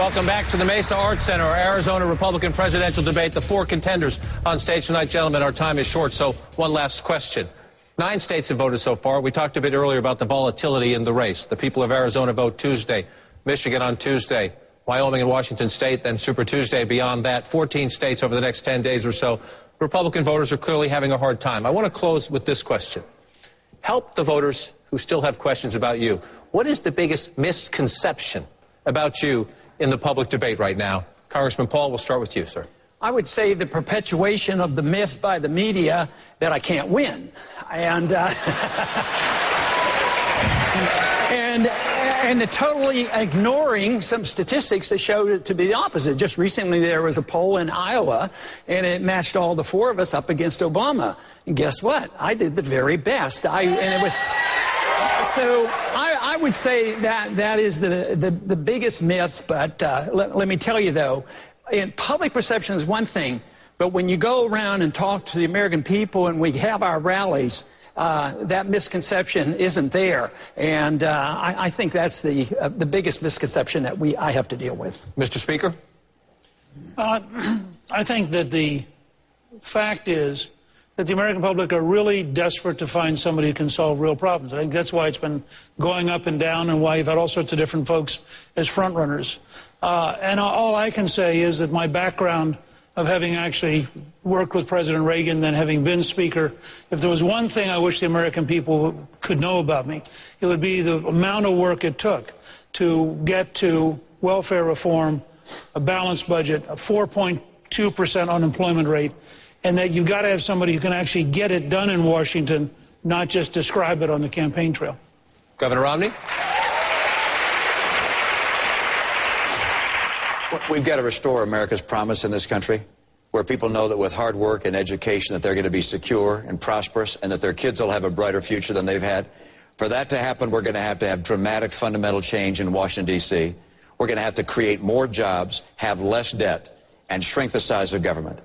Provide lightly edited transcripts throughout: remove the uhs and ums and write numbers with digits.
Welcome back to the Mesa Arts Center, our Arizona Republican presidential debate. The four contenders on stage tonight. Gentlemen, our time is short, so one last question. 9 states have voted so far. We talked a bit earlier about the volatility in the race. The people of Arizona vote Tuesday, Michigan on Tuesday, Wyoming and Washington State, then Super Tuesday beyond that. 14 states over the next 10 days or so. Republican voters are clearly having a hard time. I want to close with this question. Help the voters who still have questions about you. What is the biggest misconception about you in the public debate right now? Congressman Paul, we'll start with you, sir. I would say the perpetuation of the myth by the media that I can't win. And the totally ignoring some statistics that showed it to be the opposite. Just recently there was a poll in Iowa, and it matched all the 4 of us up against Obama. And guess what? I did the very best. So I would say that is the biggest myth, but let me tell you, though, in public perception is one thing, but when you go around and talk to the American people and we have our rallies, that misconception isn't there, and I think that's the biggest misconception that I have to deal with. Mr. Speaker? I think that the fact is that the American public are really desperate to find somebody who can solve real problems. I think that's why it's been going up and down and why you've had all sorts of different folks as front runners. And all I can say is that my background of having actually worked with President Reagan, then having been Speaker, if there was one thing I wish the American people could know about me, it would be the amount of work it took to get to welfare reform, a balanced budget, a 4.2% unemployment rate, and that you've got to have somebody who can actually get it done in Washington, not just describe it on the campaign trail. Governor Romney? We've got to restore America's promise in this country, where people know that with hard work and education that they're going to be secure and prosperous and that their kids will have a brighter future than they've had. For that to happen, we're going to have dramatic fundamental change in Washington, D.C. We're going to have to create more jobs, have less debt, and shrink the size of government.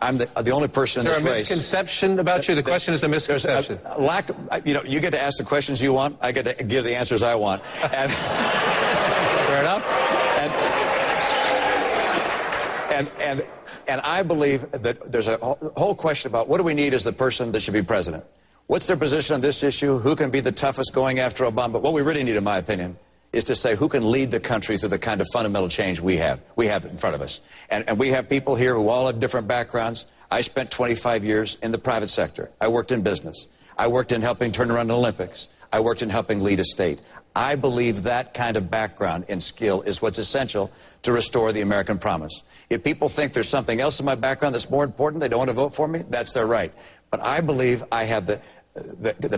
I'm the only person in this race. Is there a misconception about you? The question is a misconception. A lack of, you get to ask the questions you want. I get to give the answers I want. And, fair enough. And I believe that there's a whole question about what do we need as the person that should be president? What's their position on this issue? Who can be the toughest going after Obama? But what we really need, in my opinion, is to say who can lead the country through the kind of fundamental change we have in front of us. And we have people here who all have different backgrounds. I spent 25 years in the private sector. I worked in business. I worked in helping turn around the Olympics. I worked in helping lead a state. I believe that kind of background and skill is what's essential to restore the American promise. If people think there's something else in my background that's more important, they don't want to vote for me, that's their right. But I believe I have the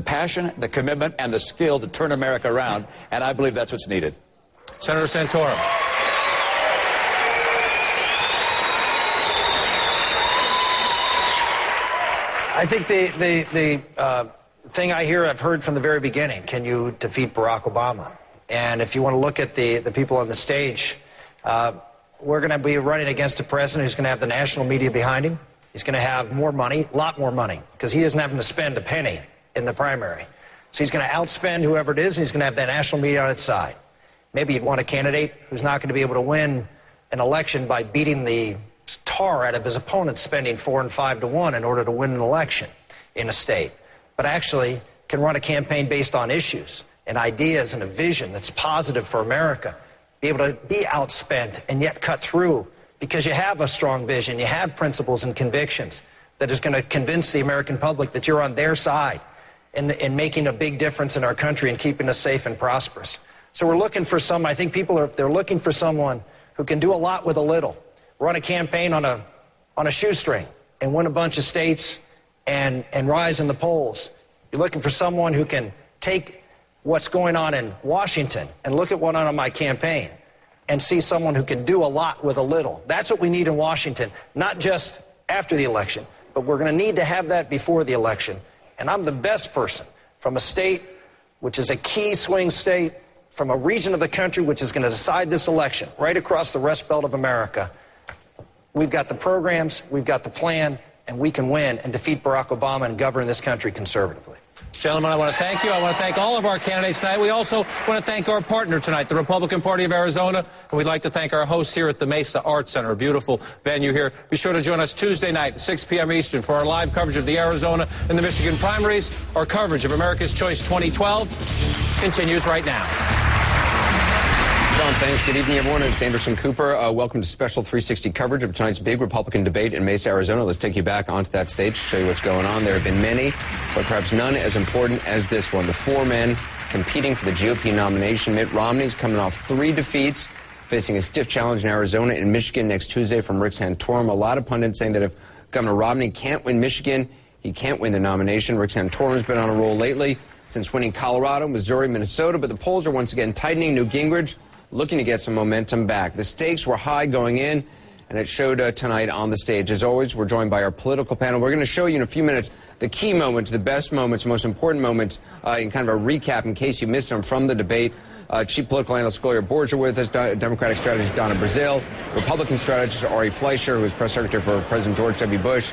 passion, the commitment, and the skill to turn America around, and I believe that's what's needed. Senator Santorum. I think the thing I've heard from the very beginning, can you defeat Barack Obama? And if you want to look at the people on the stage, we're going to be running against a president who's going to have the national media behind him. He's going to have more money, a lot more money, because he isn't having to spend a penny in the primary. So he's going to outspend whoever it is, and he's going to have that national media on its side. Maybe you'd want a candidate who's not going to be able to win an election by beating the tar out of his opponent, spending 4 and 5 to 1 in order to win an election in a state, but actually can run a campaign based on issues and ideas and a vision that's positive for America, be able to be outspent and yet cut through because you have a strong vision, you have principles and convictions that is going to convince the American public that you're on their side in making a big difference in our country and keeping us safe and prosperous. So we're looking for I think people are, they're looking for someone who can do a lot with a little, run a campaign on a shoestring and win a bunch of states and rise in the polls. You're looking for someone who can take what's going on in Washington and look at what on my campaign and see someone who can do a lot with a little. That's what we need in Washington, not just after the election, but we're going to need to have that before the election. And I'm the best person from a state which is a key swing state, from a region of the country which is going to decide this election, right across the Rust Belt of America. We've got the programs, we've got the plan, and we can win and defeat Barack Obama and govern this country conservatively. Gentlemen, I want to thank you. I want to thank all of our candidates tonight. We also want to thank our partner tonight, the Republican Party of Arizona. And we'd like to thank our hosts here at the Mesa Arts Center, a beautiful venue here. Be sure to join us Tuesday night, 6 p.m. Eastern, for our live coverage of the Arizona and the Michigan primaries. Our coverage of America's Choice 2012 continues right now. John, thanks. Good evening, everyone. It's Anderson Cooper. Welcome to special 360 coverage of tonight's big Republican debate in Mesa, Arizona. Let's take you back onto that stage to show you what's going on. There have been many, but perhaps none as important as this one. The four men competing for the GOP nomination. Mitt Romney's coming off 3 defeats, facing a stiff challenge in Arizona and Michigan next Tuesday from Rick Santorum. A lot of pundits saying that if Governor Romney can't win Michigan, he can't win the nomination. Rick Santorum's been on a roll lately since winning Colorado, Missouri, Minnesota, but the polls are once again tightening. Newt Gingrich looking to get some momentum back. The stakes were high going in, and it showed tonight on the stage. As always, we're joined by our political panel. We're going to show you in a few minutes the key moments, the best moments, most important moments, in kind of a recap in case you missed them from the debate. Chief Political Analyst Gloria Borger with us, Democratic strategist Donna Brazile, Republican strategist Ari Fleischer, who is press secretary for President George W. Bush,